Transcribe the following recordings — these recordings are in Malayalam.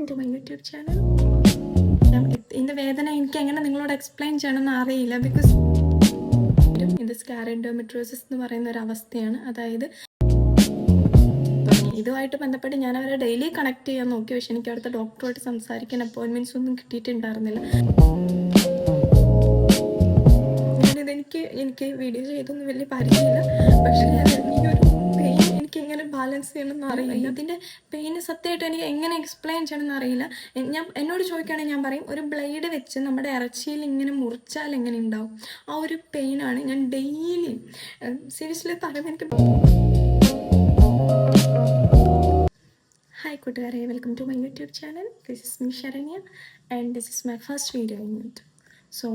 Welcome to my YouTube channel. ഇതിൻ്റെ വേദന എനിക്ക് എങ്ങനെ നിങ്ങളോട് എക്സ്പ്ലെയിൻ ചെയ്യണമെന്ന് അറിയില്ല. ബിക്കോസ് ഇത് സ്കാർ എൻഡോമെട്രിയോസിസ് എന്ന് പറയുന്ന ഒരു അവസ്ഥയാണ്. അതായത് ഇതുമായിട്ട് ബന്ധപ്പെട്ട് ഞാൻ അവരെ ഡെയിലി കണക്ട് ചെയ്യാൻ നോക്കി. പക്ഷെ എനിക്ക് അവിടുത്തെ ഡോക്ടറുമായിട്ട് സംസാരിക്കാൻ അപ്പോയിൻമെൻറ്റ്സ് ഒന്നും കിട്ടിയിട്ടുണ്ടായിരുന്നില്ല. എനിക്ക് വീഡിയോ ചെയ്തൊന്നും വലിയ പരിചയമില്ല. പക്ഷെ ഞാൻ ഈ ഒരു പെയിൻ എനിക്ക് എങ്ങനെ ബാലൻസ് ചെയ്യണമെന്ന് അറിയില്ല. ഇതിൻ്റെ പെയിന് സത്യമായിട്ട് എനിക്ക് എങ്ങനെ എക്സ്പ്ലെയിൻ ചെയ്യണമെന്ന് അറിയില്ല. എന്നോട് ചോദിക്കുകയാണെങ്കിൽ ഞാൻ പറയും, ഒരു ബ്ലേഡ് വെച്ച് നമ്മുടെ ഇറച്ചിയിൽ ഇങ്ങനെ മുറിച്ചാൽ എങ്ങനെ ഉണ്ടാവും, ആ ഒരു പെയിനാണ് ഞാൻ ഡെയിലി സീരിയസ്ലി പറയുന്നത്. എനിക്ക് ഹായ് കൂട്ടുകാരെ, welcome to my YouTube channel. This is me Saranya and this is my first video in YouTube. So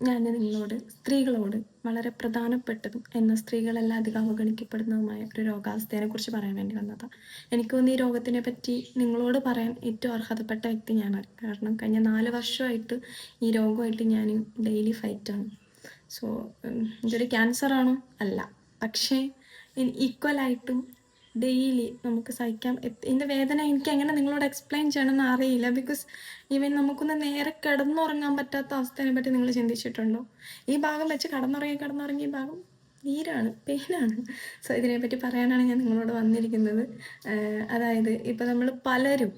ഞാൻ നിങ്ങളോട് സ്ത്രീകളോട് വളരെ പ്രധാനപ്പെട്ടതും എന്നാൽ സ്ത്രീകളെല്ലാം അധികം അവഗണിക്കപ്പെടുന്നതുമായ ഒരു രോഗാവസ്ഥയെക്കുറിച്ച് പറയാൻ വേണ്ടി വന്നതാണ്. എനിക്ക് തോന്നുന്നു ഈ രോഗത്തിനെ പറ്റി നിങ്ങളോട് പറയാൻ ഏറ്റവും അർഹതപ്പെട്ട വ്യക്തി ഞാനാണ്. കാരണം കഴിഞ്ഞ 4 വർഷമായിട്ട് ഈ രോഗമായിട്ട് ഞാൻ ഡെയിലി ഫൈറ്റാണ്. സോ ഇതൊരു ക്യാൻസറാണോ? അല്ല. പക്ഷേ ഈക്വലായിട്ടും ഡെയിലി നമുക്ക് സഹിക്കാം. ഇതിൻ്റെ വേദന എനിക്ക് എങ്ങനെ നിങ്ങളോട് എക്സ്പ്ലെയിൻ ചെയ്യണമെന്ന് അറിയില്ല. ബിക്കോസ് ഈവൻ നമുക്കൊന്ന് നേരെ കിടന്നുറങ്ങാൻ പറ്റാത്ത അവസ്ഥയെ പറ്റി നിങ്ങൾ ചിന്തിച്ചിട്ടുണ്ടോ? ഈ ഭാഗം വെച്ച് കിടന്നുറങ്ങി ഈ ഭാഗം നീരാണ്, പെയിനാണ്. സോ ഇതിനെപ്പറ്റി പറയാനാണ് ഞാൻ നിങ്ങളോട് വന്നിരിക്കുന്നത്. അതായത് ഇപ്പോൾ നമ്മൾ പലരും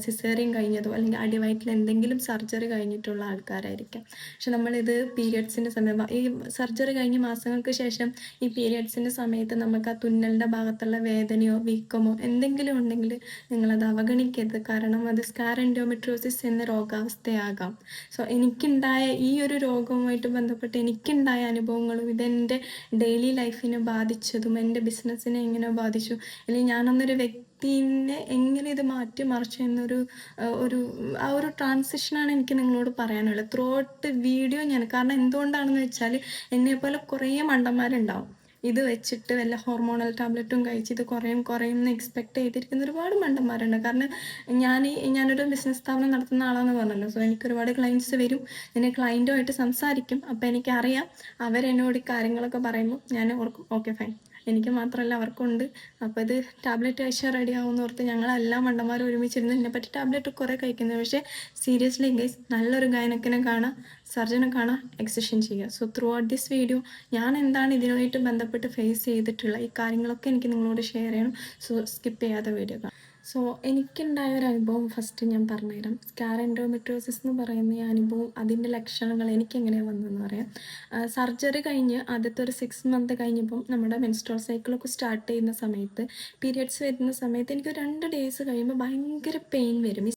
സിസേറിയൻ കഴിഞ്ഞതോ അല്ലെങ്കിൽ അടിവയറ്റിൽ എന്തെങ്കിലും സർജറി കഴിഞ്ഞിട്ടുള്ള ആൾക്കാരായിരിക്കാം. പക്ഷെ നമ്മളിത് പീരിയഡ്സിൻ്റെ സമയം, ഈ സർജറി കഴിഞ്ഞ് മാസങ്ങൾക്ക് ശേഷം ഈ പീരിയഡ്സിൻ്റെ സമയത്ത് നമുക്ക് ആ തുന്നലിൻ്റെ ഭാഗത്തുള്ള വേദനയോ വീക്കമോ എന്തെങ്കിലും ഉണ്ടെങ്കിൽ നിങ്ങളത് അവഗണിക്കരുത്. കാരണം അത് സ്കാർ എൻഡോമെട്രിയോസിസ് എന്ന രോഗാവസ്ഥയാകാം. സോ എനിക്കുണ്ടായ ഈ ഒരു രോഗവുമായിട്ട് ബന്ധപ്പെട്ട് എനിക്കുണ്ടായ അനുഭവങ്ങളും ഇതെൻ്റെ ഡെയിലി ലൈഫിനെ ബാധിച്ചതും എൻ്റെ ബിസിനസ്സിനെ എങ്ങനെ ബാധിച്ചു, അല്ലെങ്കിൽ ഞാനൊന്നൊരു വ്യക്തിനെ എങ്ങനെ ഇത് മാറ്റിമറിച്ചു എന്നൊരു ആ ഒരു ട്രാൻസിഷനാണ് എനിക്ക് നിങ്ങളോട് പറയാനുള്ളത് ത്രൂ ഔട്ട് വീഡിയോ ഞാൻ. കാരണം എന്തുകൊണ്ടാണെന്ന് വെച്ചാൽ എന്നെപ്പോലെ കുറേ മണ്ടന്മാരുണ്ടാവും ഇത് വെച്ചിട്ട് വല്ല ഹോർമോണൽ ടാബ്ലറ്റും കഴിച്ച് ഇത് കുറയും എന്ന് എക്സ്പെക്ട് ചെയ്തിരിക്കുന്ന ഒരുപാട് മണ്ടന്മാരുണ്ട്. കാരണം ഞാനൊരു ബിസിനസ് സ്ഥാപനം നടത്തുന്ന ആളാണെന്ന് പറഞ്ഞല്ലോ. സോ എനിക്ക് ഒരുപാട് ക്ലയൻറ്റ്സ് വരും, ഞാൻ ക്ലയൻറ്റുമായിട്ട് സംസാരിക്കും. അപ്പോൾ എനിക്കറിയാം അവരെന്നോട് ഈ കാര്യങ്ങളൊക്കെ പറയുമ്പോൾ ഞാൻ ഓർക്കും, ഓക്കെ ഫൈൻ, എനിക്ക് മാത്രമല്ല അവർക്കുണ്ട്. അപ്പോൾ ഇത് ടാബ്ലറ്റ് കഴിച്ചാൽ റെഡി ആവുമെന്ന് ഓർത്ത് ഞങ്ങളെല്ലാം മണ്ടന്മാരും ഒരുമിച്ചിരുന്ന് ഇതിനെപ്പറ്റി ടാബ്ലറ്റ് കുറേ കഴിക്കുന്നത്. പക്ഷേ സീരിയസ്ലി ഗൈസ്, നല്ലൊരു ഗൈനക്കിനെ കാണാം, സർജനെ കാണാം, എക്സിഷൻ ചെയ്യുക. So through out this video ഞാൻ എന്താണ് ഇതിനുമായിട്ട് ബന്ധപ്പെട്ട് ഫേസ് ചെയ്തിട്ടുള്ള ഈ കാര്യങ്ങളൊക്കെ എനിക്ക് നിങ്ങളോട് ഷെയർ ചെയ്യണം. സോ സ്കിപ്പ് ചെയ്യാതെ വീഡിയോ കാണാം. സോ എനിക്കുണ്ടായ ഒരു അനുഭവം ഫസ്റ്റ് ഞാൻ പറഞ്ഞുതരാം. സ്കാർ എൻഡോമെട്രിയോസിസ് എന്ന് പറയുന്ന ഈ അനുഭവം, അതിൻ്റെ ലക്ഷണങ്ങൾ എനിക്കെങ്ങനെയാണ് വന്നതെന്ന് പറയാം. സർജറി കഴിഞ്ഞ് ആദ്യത്തെ ഒരു 6 മന്ത് കഴിഞ്ഞപ്പം നമ്മുടെ മെൻസ്ട്രുവൽ സൈക്കിളൊക്കെ സ്റ്റാർട്ട് ചെയ്യുന്ന സമയത്ത്, പീരിയഡ്സ് വരുന്ന സമയത്ത് എനിക്ക് 2 ഡേയ്സ് കഴിയുമ്പോൾ ഭയങ്കര പെയിൻ വരും.